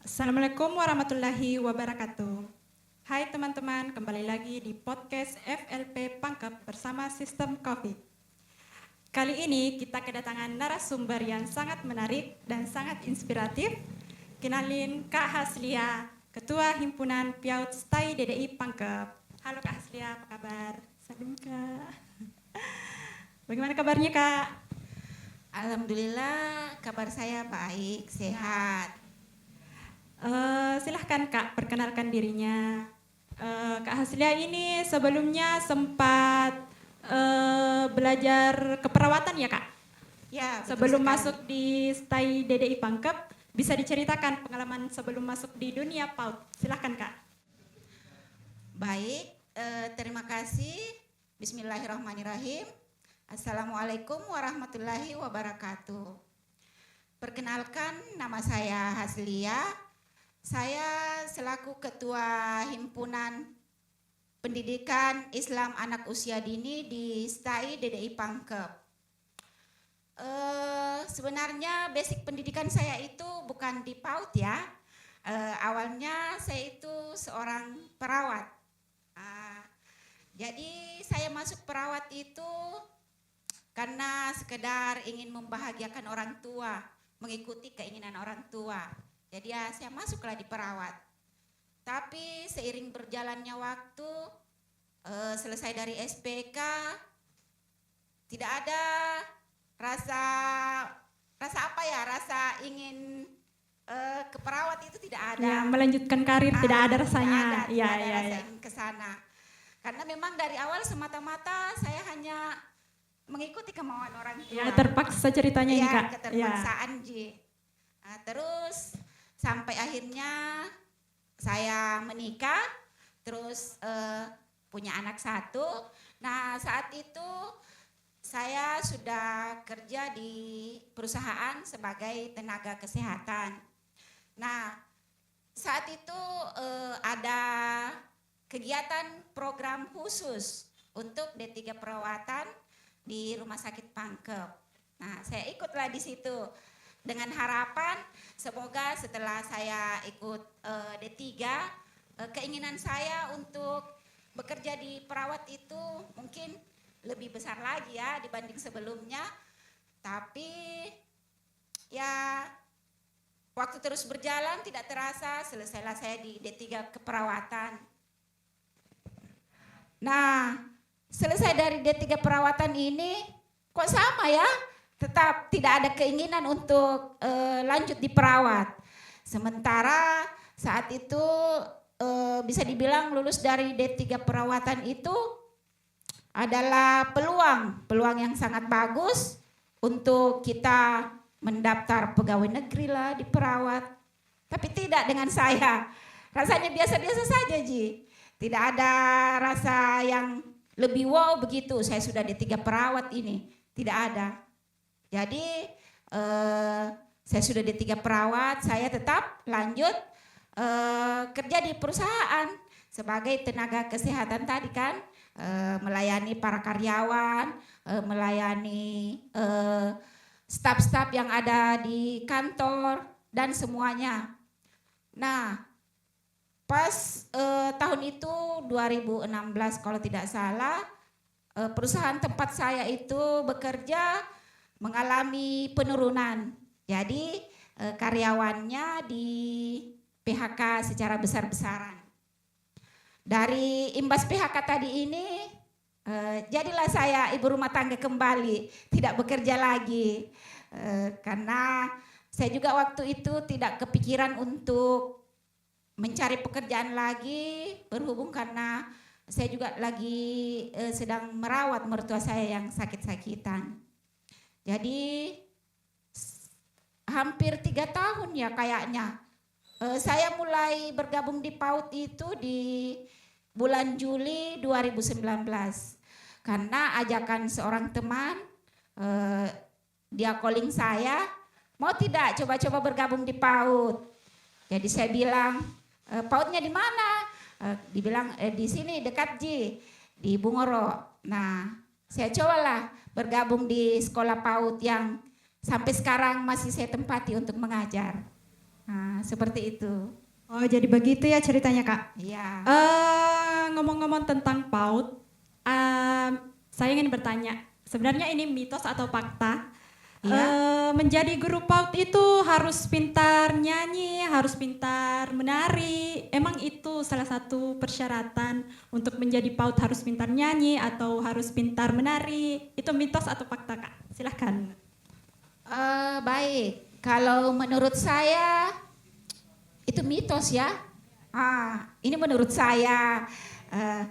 Assalamualaikum warahmatullahi wabarakatuh. Hai teman-teman, kembali lagi di podcast FLP Pangkep bersama Sistem COVID. Kali ini kita kedatangan narasumber yang sangat menarik dan sangat inspiratif. Kenalin Kak Haslia, Ketua Himpunan PIAUD STAI DDI Pangkep. Halo Kak Haslia, apa kabar? Salam Kak. Bagaimana kabarnya Kak? Alhamdulillah, kabar saya baik, sehat. Silahkan Kak, perkenalkan dirinya. Kak Haslia ini sebelumnya sempat belajar keperawatan ya Kak? Ya, sebelum masuk di STAI DDI Pangkep, bisa diceritakan pengalaman sebelum masuk di dunia PAUD. Silahkan Kak. Baik, terima kasih. Bismillahirrahmanirrahim. Assalamualaikum warahmatullahi wabarakatuh. Perkenalkan, nama saya Haslia. Saya selaku Ketua Himpunan Pendidikan Islam Anak Usia Dini di STAI DDI Pangkep. Sebenarnya basic pendidikan saya itu bukan di PAUD ya. Awalnya saya itu seorang perawat. Jadi saya masuk perawat itu karena sekedar ingin membahagiakan orang tua, mengikuti keinginan orang tua. Jadi ya saya masuklah di perawat. Tapi seiring berjalannya waktu, selesai dari SPK, tidak ada rasa apa ya, rasa ingin ke perawat itu tidak ada. Ya, melanjutkan karir tidak ada rasanya. Tidak ada rasa ingin ke sana. Karena memang dari awal semata-mata saya hanya mengikuti kemauan orang tua. Ya, terpaksa ceritanya ini Kak. Keterpaksaan Ji. Nah, terus sampai akhirnya saya menikah, terus punya anak satu. Nah, saat itu saya sudah kerja di perusahaan sebagai tenaga kesehatan. Nah, saat itu ada kegiatan program khusus untuk D3 perawatan di Rumah Sakit Pangkep. Nah, saya ikutlah di situ dengan harapan semoga setelah saya ikut D3, keinginan saya untuk bekerja di perawat itu mungkin lebih besar lagi ya dibanding sebelumnya. Tapi ya waktu terus berjalan tidak terasa selesailah saya di D3 keperawatan. Nah, selesai dari D3 perawatan ini kok sama ya? Tetap tidak ada keinginan untuk lanjut di perawat. Sementara saat itu bisa dibilang lulus dari D3 perawatan itu adalah peluang yang sangat bagus untuk kita mendaftar pegawai negeri lah di perawat. Tapi tidak dengan saya. Rasanya biasa-biasa saja Ji. Tidak ada rasa yang lebih wow begitu. Saya sudah D3 perawat ini. Tidak ada. Jadi saya sudah D3 perawat, saya tetap lanjut kerja di perusahaan sebagai tenaga kesehatan tadi kan, melayani para karyawan, melayani staf-staf yang ada di kantor dan semuanya. Nah, pas tahun itu 2016 kalau tidak salah, perusahaan tempat saya itu bekerja mengalami penurunan. Jadi karyawannya di PHK secara besar-besaran. Dari imbas PHK tadi ini jadilah saya ibu rumah tangga kembali, tidak bekerja lagi. Karena saya juga waktu itu tidak kepikiran untuk mencari pekerjaan lagi, berhubung karena saya juga lagi sedang merawat mertua saya yang sakit-sakitan. Jadi hampir 3 tahun ya kayaknya. Saya mulai bergabung di PAUD itu di bulan Juli 2019. Karena ajakan seorang teman, dia calling saya, mau tidak coba-coba bergabung di PAUD. Jadi saya bilang, PAUD-nya di mana? Dibilang di sini dekat Ji, di Bungoro. Nah, saya cobalah bergabung di sekolah PAUD yang sampai sekarang masih saya tempati untuk mengajar. Nah, seperti itu. Oh, jadi begitu ya ceritanya, Kak. Iya. Ngomong-ngomong tentang PAUD, saya ingin bertanya, sebenarnya ini mitos atau fakta? Iya. Menjadi guru PAUD itu harus pintar nyanyi, harus pintar menari. Emang itu salah satu persyaratan untuk menjadi PAUD, harus pintar nyanyi atau harus pintar menari? Itu mitos atau fakta, Kak? Silahkan. Baik, kalau menurut saya itu mitos ya. Ini menurut saya.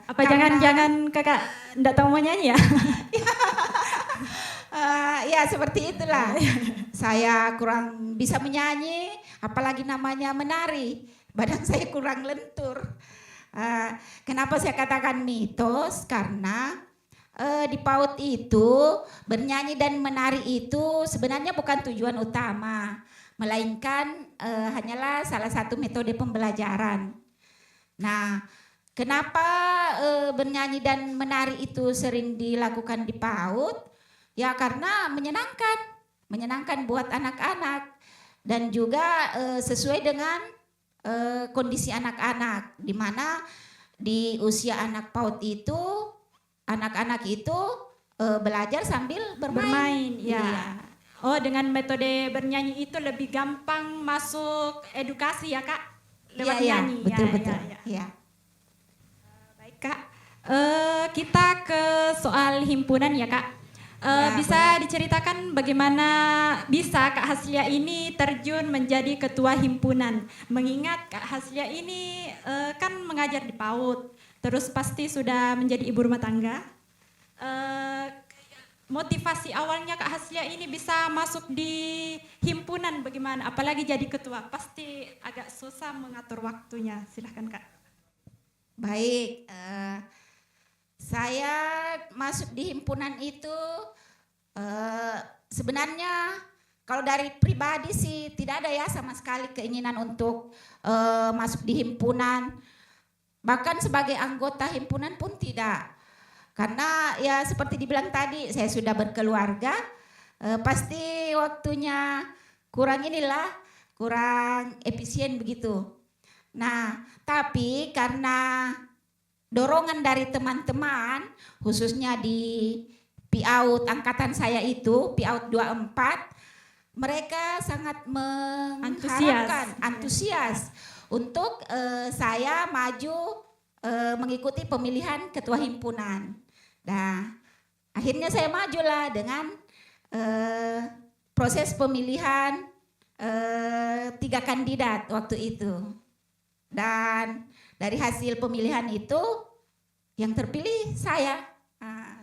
Apa jangan-jangan Kakak enggak tahu mau nyanyi ya? Ya seperti itulah. Saya kurang bisa menyanyi, apalagi namanya menari. Badan saya kurang lentur. Kenapa saya katakan mitos? Karena di PAUD itu bernyanyi dan menari itu sebenarnya bukan tujuan utama, melainkan hanyalah salah satu metode pembelajaran. Nah, kenapa bernyanyi dan menari itu sering dilakukan di PAUD? Ya karena menyenangkan buat anak-anak dan juga sesuai dengan kondisi anak-anak, di mana di usia anak PAUD itu anak-anak itu belajar sambil bermain. Ya. Iya. Oh, dengan metode bernyanyi itu lebih gampang masuk edukasi ya, Kak? Lewat Iya, nyanyi. betul. Ya. Iya. Baik, Kak. Kita ke soal himpunan ya, Kak. Bisa diceritakan bagaimana bisa Kak Haslia ini terjun menjadi ketua himpunan? Mengingat Kak Haslia ini kan mengajar di PAUD, terus pasti sudah menjadi ibu rumah tangga. Motivasi awalnya Kak Haslia ini bisa masuk di himpunan bagaimana? Apalagi jadi ketua, pasti agak susah mengatur waktunya. Silahkan Kak. Baik, saya masuk di himpunan itu sebenarnya kalau dari pribadi sih tidak ada ya sama sekali keinginan untuk masuk di himpunan. Bahkan sebagai anggota himpunan pun tidak. Karena ya seperti dibilang tadi, saya sudah berkeluarga, pasti waktunya kurang efisien begitu. Nah, tapi karena dorongan dari teman-teman, khususnya di PIAUD angkatan saya itu, PIAUD 24, mereka sangat mengharapkan, antusias untuk saya maju mengikuti pemilihan ketua himpunan. Nah, akhirnya saya majulah dengan proses pemilihan 3 kandidat waktu itu. Dan dari hasil pemilihan itu yang terpilih saya.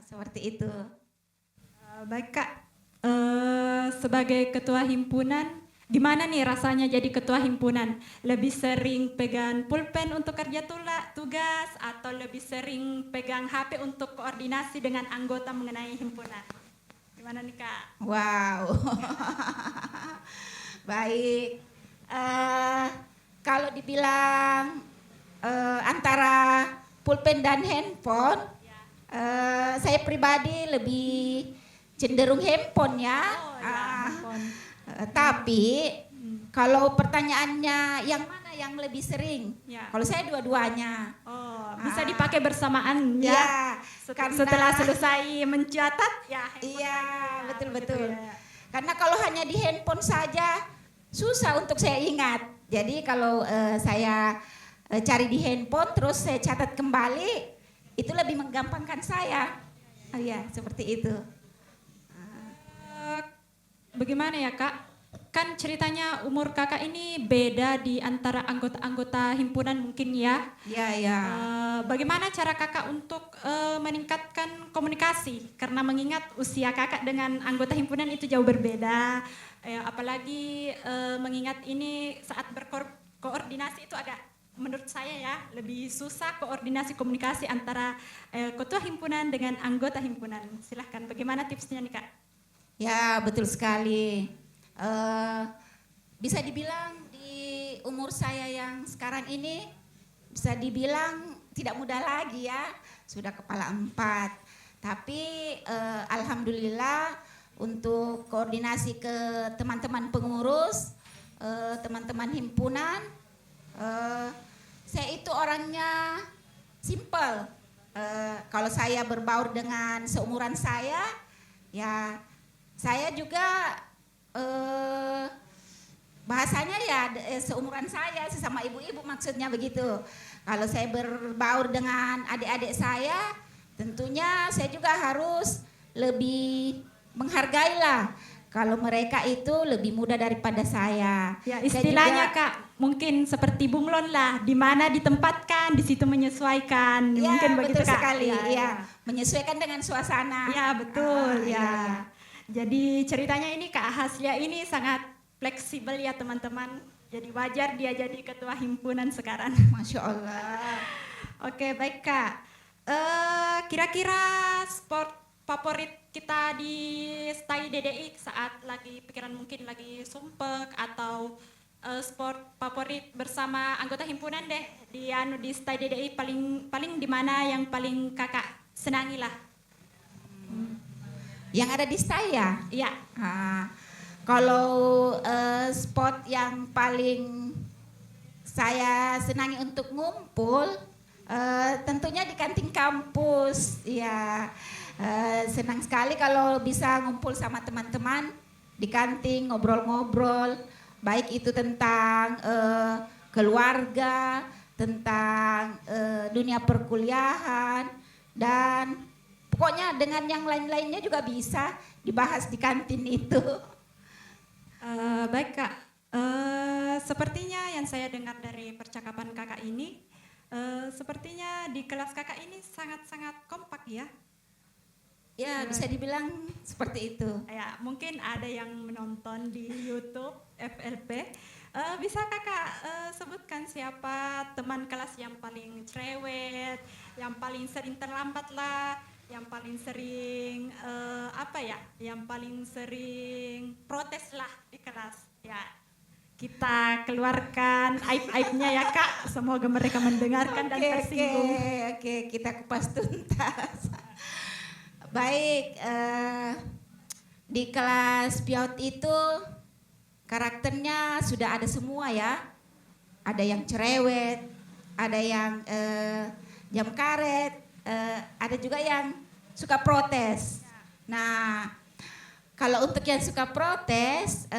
Seperti itu. Baik Kak, sebagai ketua himpunan, gimana nih rasanya jadi ketua himpunan? Lebih sering pegang pulpen untuk kerja tugas atau lebih sering pegang HP untuk koordinasi dengan anggota mengenai himpunan? Gimana nih Kak? Wow. Baik. Kalau dibilang antara pulpen dan handphone, saya pribadi lebih cenderung handphone ya. Handphone. Tapi kalau pertanyaannya yang mana yang lebih sering? Ya. Kalau saya dua-duanya. Oh, bisa dipakai bersamaan ya. Setelah selesai mencatat ya. Iya, betul-betul. Ya. Karena kalau hanya di handphone saja susah untuk saya ingat. Jadi kalau saya cari di handphone terus saya catat kembali, itu lebih menggampangkan saya. Ya, seperti itu. Bagaimana ya Kak? Kan ceritanya umur Kakak ini beda di antara anggota-anggota himpunan mungkin ya. Iya. Bagaimana cara Kakak untuk meningkatkan komunikasi? Karena mengingat usia Kakak dengan anggota himpunan itu jauh berbeda. Apalagi mengingat ini saat berkoordinasi itu agak, menurut saya ya, lebih susah koordinasi komunikasi antara ketua himpunan dengan anggota himpunan. Silahkan, bagaimana tipsnya nih Kak? Ya, betul sekali. Bisa dibilang di umur saya yang sekarang ini, bisa dibilang tidak muda lagi ya, sudah kepala 4. Tapi alhamdulillah untuk koordinasi ke teman-teman pengurus, teman-teman himpunan. Saya itu orangnya simple. Kalau saya berbaur dengan seumuran saya, ya saya juga bahasanya ya seumuran saya, sesama ibu-ibu maksudnya begitu. Kalau saya berbaur dengan adik-adik saya, tentunya saya juga harus lebih menghargailah. Kalau mereka itu lebih muda daripada saya. Ya, istilahnya juga, Kak, mungkin seperti bunglon lah, di mana ditempatkan, di situ menyesuaikan. ya, Mungkin begitu betul Kak. sekali, Ya, ya. Menyesuaikan dengan suasana. Ya, betul. Ya. Jadi ceritanya ini Kak Haslia ini sangat fleksibel ya teman-teman. Jadi wajar dia jadi ketua himpunan sekarang. Masya Allah. Oke, baik Kak. Kira-kira sport favorit kita di STAI DDI saat lagi pikiran mungkin lagi sumpek atau sport favorit bersama anggota himpunan deh di STAI DDI paling di mana yang paling Kakak senangi lah? Yang ada di saya? Iya. Kalau spot yang paling saya senangi untuk ngumpul, tentunya di kantin kampus. Ya, senang sekali kalau bisa ngumpul sama teman-teman di kantin, ngobrol-ngobrol, baik itu tentang keluarga, tentang dunia perkuliahan, dan pokoknya dengan yang lain-lainnya juga bisa dibahas di kantin itu. Baik Kak, sepertinya yang saya dengar dari percakapan Kakak ini, sepertinya di kelas Kakak ini sangat-sangat kompak ya? Ya, bisa dibilang seperti itu. Ya, mungkin ada yang menonton di YouTube FLP. Bisa Kakak sebutkan siapa teman kelas yang paling cerewet, yang paling sering terlambat lah, yang paling sering yang paling sering protes lah di kelas. Ya, kita keluarkan aib-aibnya ya Kak. Semoga mereka mendengarkan dan tersinggung. Oke, kita kupas tuntas. Baik, di kelas PIAUT itu karakternya sudah ada semua ya. Ada yang cerewet, ada yang jam karet, ada juga yang suka protes. Nah, kalau untuk yang suka protes,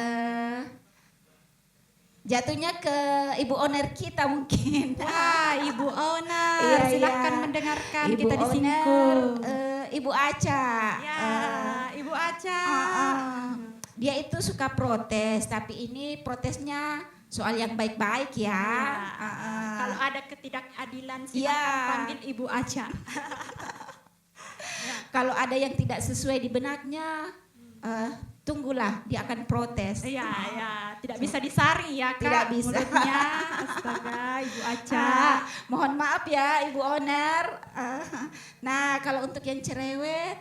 jatuhnya ke ibu owner kita mungkin. Wah, Ibu Owner, silahkan mendengarkan Ibu kita disinggung. Ibu Aca. Ya, Ibu Aca. Dia itu suka protes, tapi ini protesnya soal yang baik-baik ya. Kalau ada ketidakadilan silakan panggil Ibu Aca. Kalau ada yang tidak sesuai di benaknya, tunggulah dia akan protes. Iya, tidak bisa disaring ya Kak. Tidak bisa. Mulutnya, astaga, Ibu Aca. Mohon maaf ya Ibu Owner. Nah, kalau untuk yang cerewet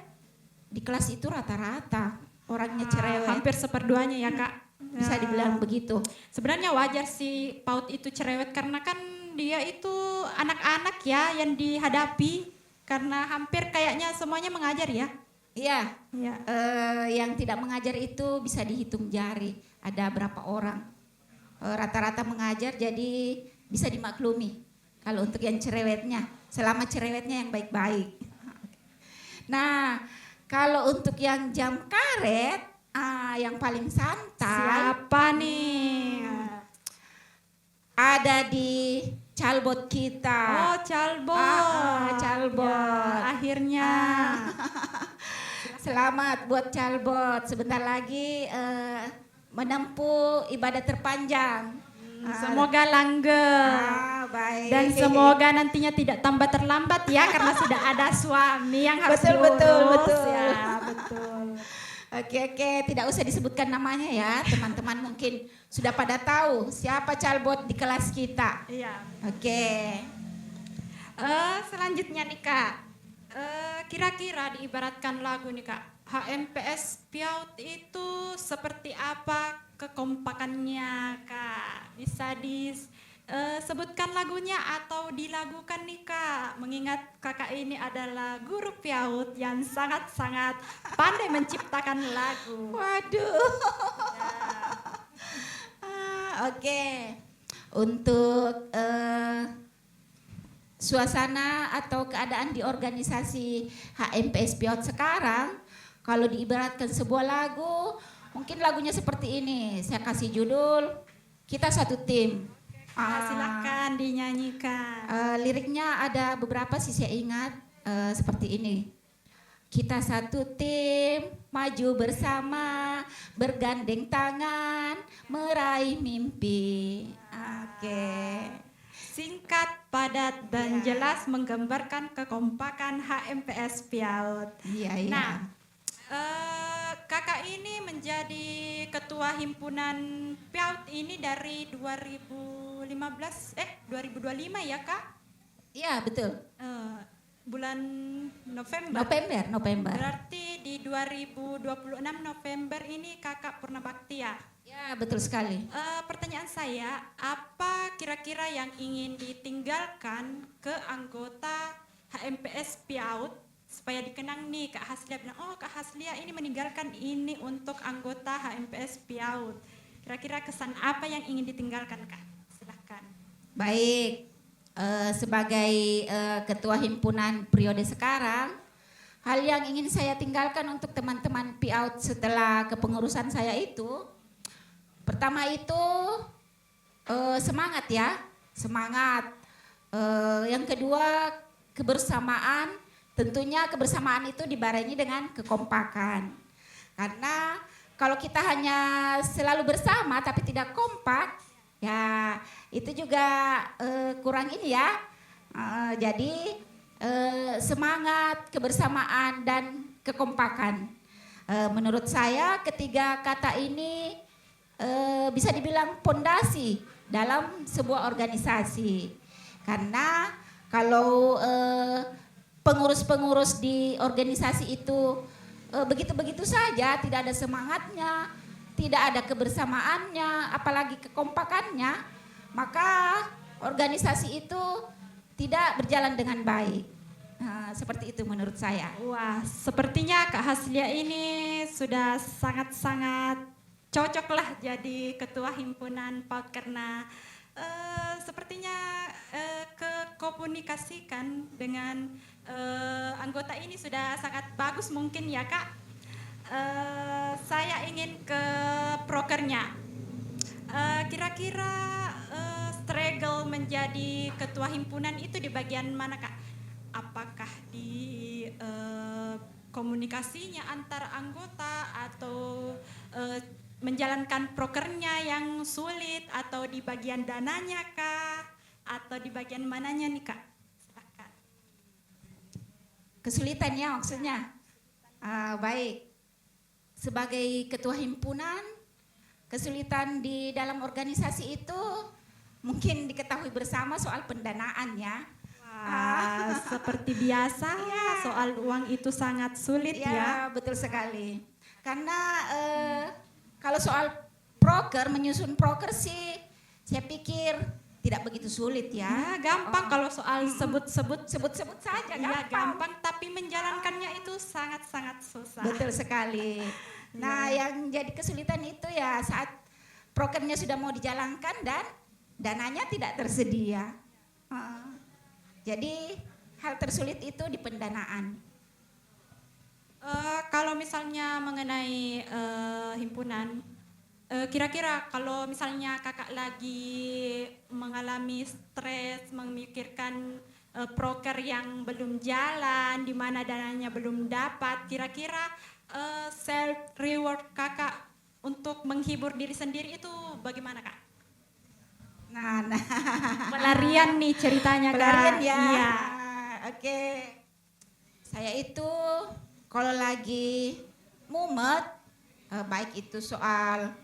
di kelas itu rata-rata orangnya cerewet. Hampir seperduanya ya Kak. Bisa dibilang begitu. Sebenarnya wajar sih PAUD itu cerewet karena kan dia itu anak-anak ya yang dihadapi karena hampir kayaknya semuanya mengajar ya. Iya. Ya. Yang tidak mengajar itu bisa dihitung jari. Ada berapa orang. Rata-rata mengajar jadi bisa dimaklumi. Kalau untuk yang cerewetnya, selama cerewetnya yang baik-baik. Nah, kalau untuk yang jam karet, yang paling santai. Siapa nih? Ada di Calbot kita. Oh, Calbot. Calbot. Ya, akhirnya. Selamat buat Calbot. Sebentar lagi menempuh ibadah terpanjang. Semoga langgeng. Baik. Dan semoga nantinya tidak tambah terlambat ya karena sudah ada suami yang harus Betul. Ya, betul. Oke, tidak usah disebutkan namanya ya. Teman-teman mungkin sudah pada tahu siapa Calbot di kelas kita. Iya. Oke. Selanjutnya nih Kak. Kira-kira diibaratkan lagu nih Kak. HMPS PIAUT itu seperti apa kekompakannya Kak? Bisa disebutkan lagunya atau dilagukan nih Kak? Mengingat Kakak ini adalah guru PIAUT yang sangat-sangat pandai menciptakan lagu. Waduh. Oke. Untuk suasana atau keadaan di organisasi HMPS Piaut sekarang, kalau diibaratkan sebuah lagu, mungkin lagunya seperti ini. Saya kasih judul Kita Satu Tim. Silakan dinyanyikan. Liriknya ada beberapa sih saya ingat seperti ini. Kita satu tim, maju bersama, bergandeng tangan, meraih mimpi. Oke. Singkat, padat, dan jelas menggambarkan kekompakan HMPS Piaut. Iya. Nah, kakak ini menjadi ketua himpunan Piaut ini dari 2025 ya kak? Iya betul. Bulan November. November. Berarti di 2026 November ini kakak purna bakti ya? Ya betul sekali. Pertanyaan saya, apa kira-kira yang ingin ditinggalkan ke anggota HMPS Piaut supaya dikenang nih Kak Haslia bilang, oh Kak Haslia ini meninggalkan ini untuk anggota HMPS Piaut. Kira-kira kesan apa yang ingin ditinggalkan Kak? Silahkan. Baik. Sebagai ketua himpunan periode sekarang, hal yang ingin saya tinggalkan untuk teman-teman Piaut setelah kepengurusan saya itu, pertama itu semangat ya, semangat. Yang kedua kebersamaan, tentunya kebersamaan itu dibarengi dengan kekompakan. Karena kalau kita hanya selalu bersama tapi tidak kompak, ya itu juga kurang ini ya. Jadi semangat, kebersamaan dan kekompakan. Menurut saya ketiga kata ini bisa dibilang pondasi dalam sebuah organisasi. Karena kalau pengurus-pengurus di organisasi itu begitu-begitu saja, tidak ada semangatnya, tidak ada kebersamaannya, apalagi kekompakannya, maka organisasi itu tidak berjalan dengan baik. Seperti itu menurut saya. Wah, sepertinya Kak Haslia ini sudah sangat-sangat cocok lah jadi ketua himpunan Piaut karena sepertinya kekomunikasikan dengan anggota ini sudah sangat bagus mungkin ya Kak. Saya ingin ke prokernya. Kira-kira struggle menjadi ketua himpunan itu di bagian mana Kak? Apakah di komunikasinya antar anggota atau menjalankan prokernya yang sulit atau di bagian dananya kah? Atau di bagian mananya nih Kak? Silakan. Kesulitannya maksudnya? Baik. Sebagai ketua himpunan, kesulitan di dalam organisasi itu mungkin diketahui bersama soal pendanaan ya. Seperti biasa ya, soal uang itu sangat sulit ya. Betul sekali. Karena kalau soal proker, menyusun proker sih saya pikir tidak begitu sulit ya. Gampang kalau soal sebut-sebut saja ya, gampang, tapi menjalankannya itu sangat-sangat susah. Betul sekali. Nah, yang jadi kesulitan itu ya saat prokernya sudah mau dijalankan dan dananya tidak tersedia. Jadi hal tersulit itu di pendanaan. Kalau misalnya mengenai himpunan, kira-kira kalau misalnya kakak lagi mengalami stres, memikirkan proker yang belum jalan, di mana dananya belum dapat, kira-kira self reward kakak untuk menghibur diri sendiri itu bagaimana Kak? Nah. Pelarian nih ceritanya Kak. Pelarian ya. Iya. Oke. Saya itu kalau lagi mumet, baik itu soal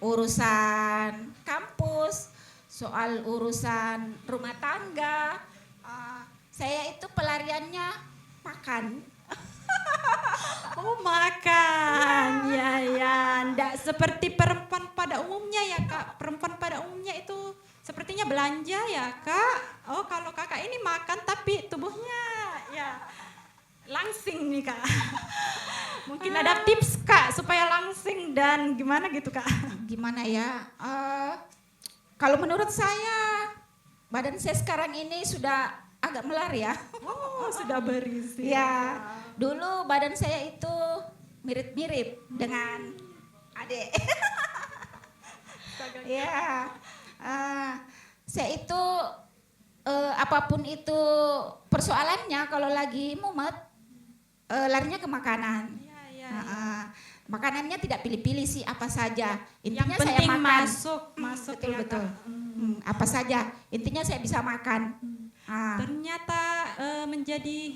urusan kampus, soal urusan rumah tangga, saya itu pelariannya makan. Oh makan, ya, ndak seperti perempuan pada umumnya ya Kak. Perempuan pada umumnya itu sepertinya belanja ya Kak. Oh kalau kakak ini makan tapi tubuhnya ya langsing nih Kak. Mungkin ada tips Kak supaya langsing dan gimana gitu Kak? Gimana ya? Kalau menurut saya, badan saya sekarang ini sudah agak melar ya. Oh, sudah berisi. Ya, dulu badan saya itu mirip-mirip dengan adik. Ya, saya itu apapun itu persoalannya, kalau lagi mumet, larinya ke makanan. Iya, iya. Makanannya tidak pilih-pilih sih, apa saja. Yang Intinya saya penting makan. masuk Betul ya, betul. Kak. Apa saja. Intinya saya bisa makan. Ternyata menjadi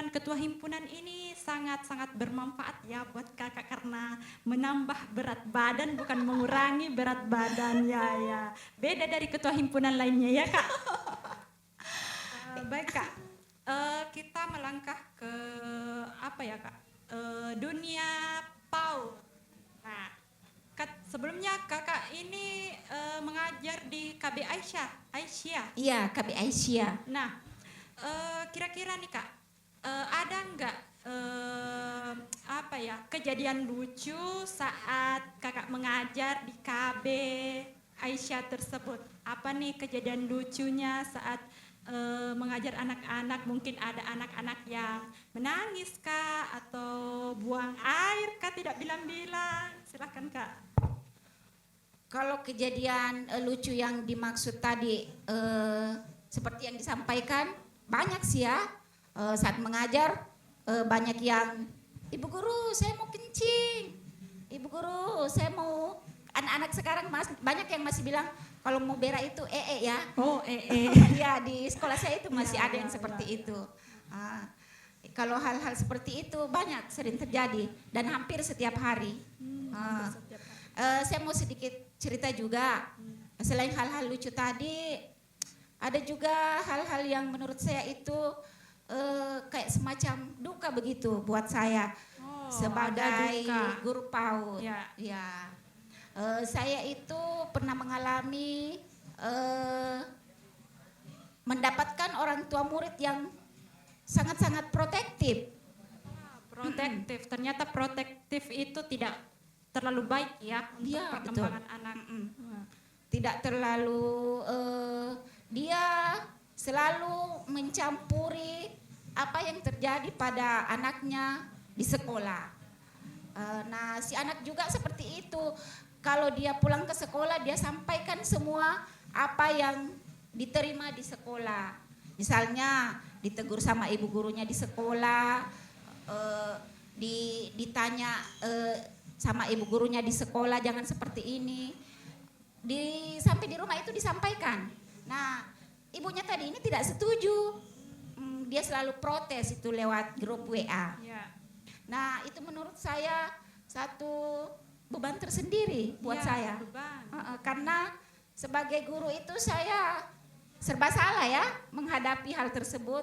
ketua himpunan ini sangat-sangat bermanfaat ya buat kakak karena menambah berat badan bukan mengurangi berat badan ya. Beda dari ketua himpunan lainnya ya kak. Baik kak, kita melangkah ke apa ya kak? Dunia PAUD. Nah, sebelumnya kakak ini mengajar di KB Aisyah. Iya, KB Aisyah. Nah, kira-kira nih kak, ada nggak kejadian lucu saat kakak mengajar di KB Aisyah tersebut? Apa nih kejadian lucunya saat mengajar anak-anak? Mungkin ada anak-anak yang menangis kak atau buang air kak tidak bilang-bilang. Silahkan kak. Kalau kejadian lucu yang dimaksud tadi seperti yang disampaikan, banyak sih ya. Saat mengajar banyak yang, ibu guru saya mau kencing, ibu guru saya mau, anak-anak sekarang banyak yang masih bilang kalau mau berak itu ya. Oh Ya, di sekolah saya itu masih ada yang seperti itu. Kalau hal-hal seperti itu banyak sering terjadi dan hampir setiap hari. Saya mau sedikit cerita juga. Selain hal-hal lucu tadi, ada juga hal-hal yang menurut saya itu kayak semacam duka begitu buat saya sebagai guru PAUD. Ya. Saya itu pernah mengalami mendapatkan orang tua murid yang sangat-sangat protektif. Protektif, ternyata protektif itu tidak terlalu baik ya untuk perkembangan anak. Tidak terlalu, dia selalu mencampuri apa yang terjadi pada anaknya di sekolah. Nah, si anak juga seperti itu. Kalau dia pulang ke sekolah, dia sampaikan semua apa yang diterima di sekolah. Misalnya ditegur sama ibu gurunya di sekolah, ditanya sama ibu gurunya di sekolah, jangan seperti ini. Sampai di rumah itu disampaikan. Nah, ibunya tadi ini tidak setuju. Dia selalu protes itu lewat grup WA. Ya. Nah, itu menurut saya satu beban tersendiri buat saya. Karena sebagai guru itu saya serba salah ya menghadapi hal tersebut.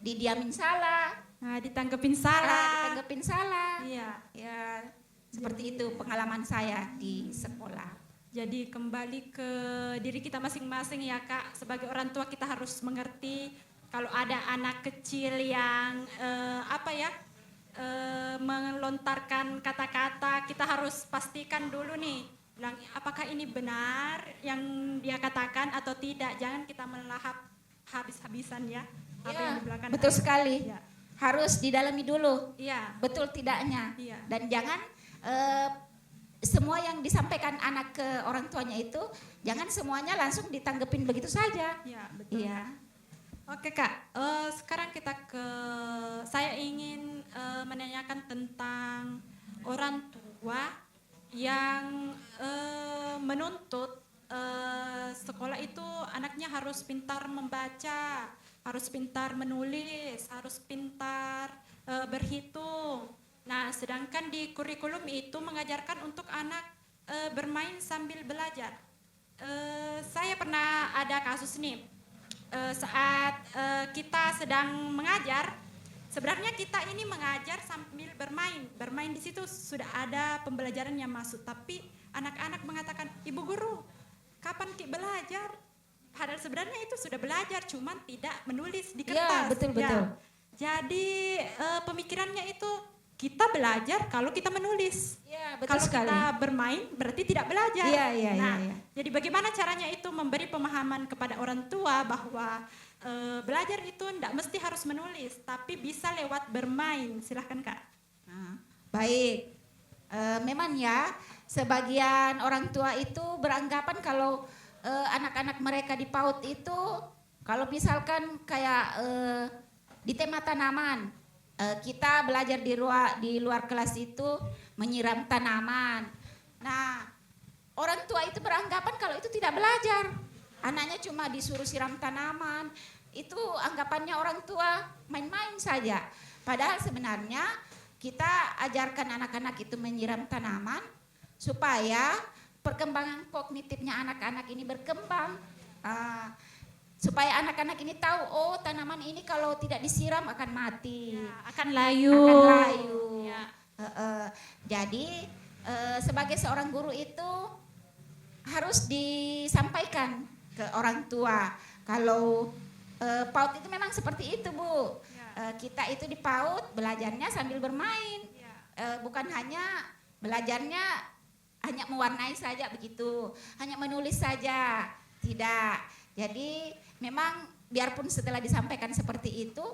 Didiamin salah. Ditanggepin salah. Iya. Ya, seperti itu pengalaman saya di sekolah. Jadi kembali ke diri kita masing-masing ya kak. Sebagai orang tua kita harus mengerti kalau ada anak kecil yang melontarkan kata-kata, kita harus pastikan dulu nih, bilang apakah ini benar yang dia katakan atau tidak. Jangan kita melahap habis-habisan ya. Apa yang dibilangkan. Betul sekali. Ya. Harus didalami dulu. Iya. Betul tidaknya. Iya. Dan jangan semua yang disampaikan anak ke orang tuanya itu jangan semuanya langsung ditanggepin begitu saja. Iya, betul. Iya. Oke kak, sekarang saya ingin menanyakan tentang orang tua yang menuntut sekolah itu anaknya harus pintar membaca, harus pintar menulis, harus pintar berhitung. Nah, sedangkan di kurikulum itu mengajarkan untuk anak bermain sambil belajar. Saya pernah ada kasus nih. Saat kita sedang mengajar, sebenarnya kita ini mengajar sambil bermain di situ sudah ada pembelajaran yang masuk, tapi anak-anak mengatakan, ibu guru kapan Ki belajar? Padahal sebenarnya itu sudah belajar, cuman tidak menulis di kertas. Ya, betul. Jadi pemikirannya itu kita belajar kalau kita menulis. Ya, betul Kalau sekali. kita bermain berarti tidak belajar. Iya. Jadi bagaimana caranya itu memberi pemahaman kepada orang tua bahwa belajar itu tidak mesti harus menulis, tapi bisa lewat bermain. Silahkan Kak. Nah, baik. Memang ya, sebagian orang tua itu beranggapan kalau anak-anak mereka di PAUD itu, kalau misalkan kayak di tema tanaman, kita belajar di luar kelas itu menyiram tanaman. Nah, orang tua itu beranggapan kalau itu tidak belajar. Anaknya cuma disuruh siram tanaman. Itu anggapannya orang tua main-main saja. Padahal sebenarnya kita ajarkan anak-anak itu menyiram tanaman supaya perkembangan kognitifnya anak-anak ini berkembang. Supaya anak-anak ini tahu, oh tanaman ini kalau tidak disiram akan mati, Akan layu. Ya. Jadi sebagai seorang guru itu harus disampaikan ke orang tua kalau PAUD itu memang seperti itu, Bu. Kita itu di PAUD belajarnya sambil bermain, bukan hanya belajarnya hanya mewarnai saja begitu, hanya menulis saja, tidak. Jadi memang biarpun setelah disampaikan seperti itu,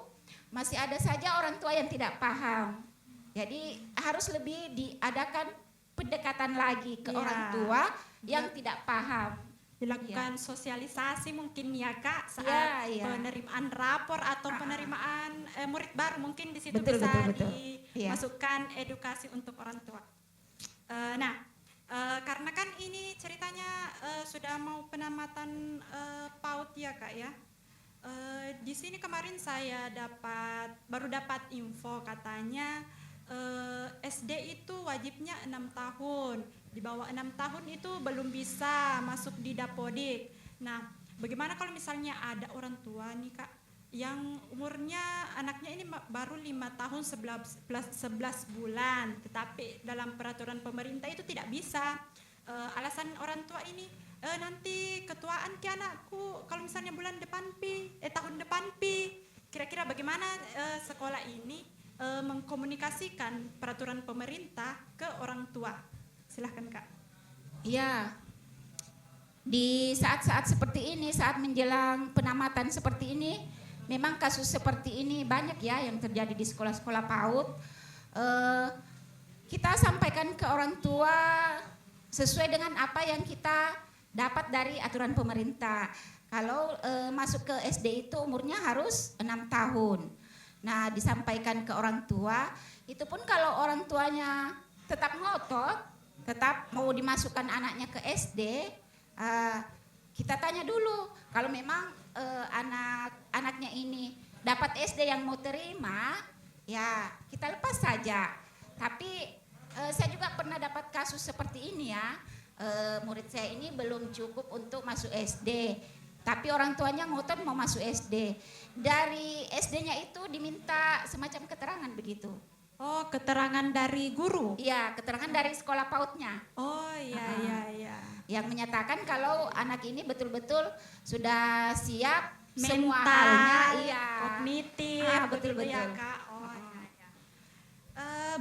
masih ada saja orang tua yang tidak paham. Jadi harus lebih diadakan pendekatan lagi ke orang tua yang tidak paham. Dilakukan sosialisasi mungkin ya Kak saat penerimaan rapor atau penerimaan murid baru, mungkin di situ betul. dimasukkan edukasi untuk orang tua. Karena kan ini ceritanya sudah mau penamatan PAUD ya Kak ya. Di sini kemarin saya baru dapat info katanya SD itu wajibnya 6 tahun. Di bawah 6 tahun itu belum bisa masuk di Dapodik. Nah, bagaimana kalau misalnya ada orang tua nih Kak yang umurnya anaknya ini baru 5 tahun 11 bulan, tetapi dalam peraturan pemerintah itu tidak bisa. Alasan orang tua ini nanti ketuaan ke anakku kalau misalnya tahun depan pi. Kira-kira bagaimana sekolah ini mengkomunikasikan peraturan pemerintah ke orang tua? Silahkan Kak. Iya. Di saat-saat seperti ini, saat menjelang penamatan seperti ini, memang kasus seperti ini banyak ya yang terjadi di sekolah-sekolah PAUD. Kita sampaikan ke orang tua sesuai dengan apa yang kita dapat dari aturan pemerintah. Kalau masuk ke SD itu umurnya harus 6 tahun. Nah, disampaikan ke orang tua, itu pun kalau orang tuanya tetap ngotot, tetap mau dimasukkan anaknya ke SD, kita tanya dulu. Kalau memang anaknya ini dapat SD yang mau terima, ya kita lepas saja. Tapi saya juga pernah dapat kasus seperti ini ya. Murid saya ini belum cukup untuk masuk SD, tapi orang tuanya ngotot mau masuk SD. Dari SD-nya itu diminta semacam keterangan begitu. Oh, keterangan dari guru? Iya, keterangan dari sekolah PAUD-nya. Oh iya. Yang menyatakan kalau anak ini betul-betul sudah siap Mental, semua halnya, kognitif, betul. Ya, Kak. Oh iya.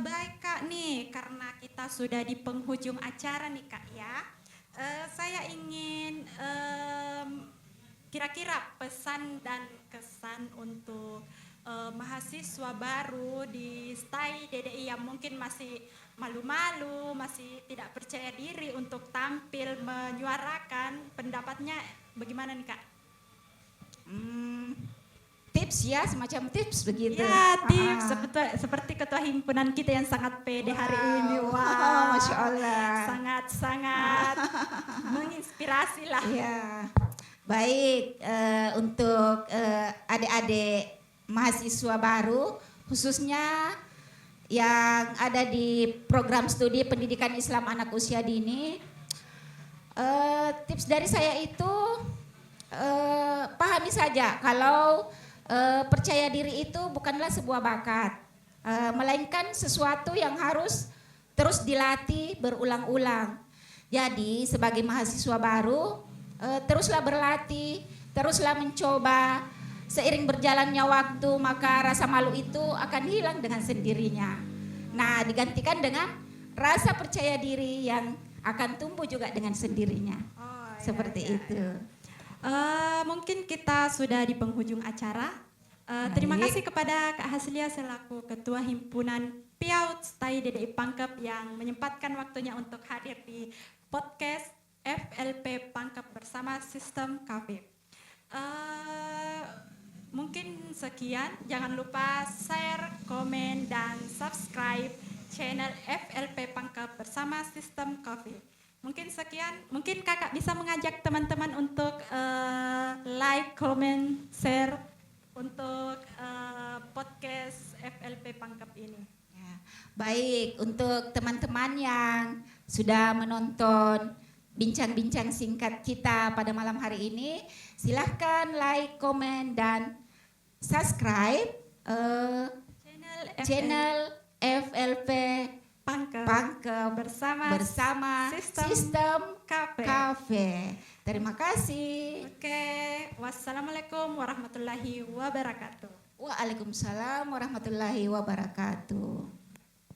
Baik Kak nih, karena kita sudah di penghujung acara nih Kak ya. Saya ingin kira-kira pesan dan kesan untuk mahasiswa baru di STAI DDI yang mungkin masih malu-malu, masih tidak percaya diri untuk tampil menyuarakan pendapatnya, bagaimana nih Kak? Tips ya, semacam tips begitu. Ya, tips seperti ketua himpunan kita yang sangat pede hari ini. Wow, Masya Allah. Sangat menginspirasi lah. Ya, baik untuk adik-adik mahasiswa baru, khususnya yang ada di program studi pendidikan Islam anak usia dini. Tips dari saya itu pahami saja kalau percaya diri itu bukanlah sebuah bakat, melainkan sesuatu yang harus terus dilatih berulang-ulang. Jadi sebagai mahasiswa baru, teruslah berlatih, teruslah mencoba. Seiring berjalannya waktu, maka rasa malu itu akan hilang dengan sendirinya. Nah, digantikan dengan rasa percaya diri yang akan tumbuh juga dengan sendirinya. Oh, iya, Seperti iya, itu. Mungkin kita sudah di penghujung acara. Terima Baik. kasih kepada Kak Haslia selaku Ketua Himpunan Piaut Stai DDI Pangkep yang menyempatkan waktunya untuk hadir di podcast FLP Pangkep bersama Sistem Cafe. Mungkin sekian, jangan lupa share, komen, dan subscribe channel FLP Pangkep bersama Sistem Cafe. Mungkin sekian, mungkin kakak bisa mengajak teman-teman untuk like, comment, share untuk podcast FLP Pangkep ini. Ya, baik, untuk teman-teman yang sudah menonton bincang-bincang singkat kita pada malam hari ini, silahkan like, komen, dan subscribe channel FLP Pangkep bersama Sistem Cafe. Terima kasih. Oke, wassalamualaikum warahmatullahi wabarakatuh. Waalaikumsalam warahmatullahi wabarakatuh.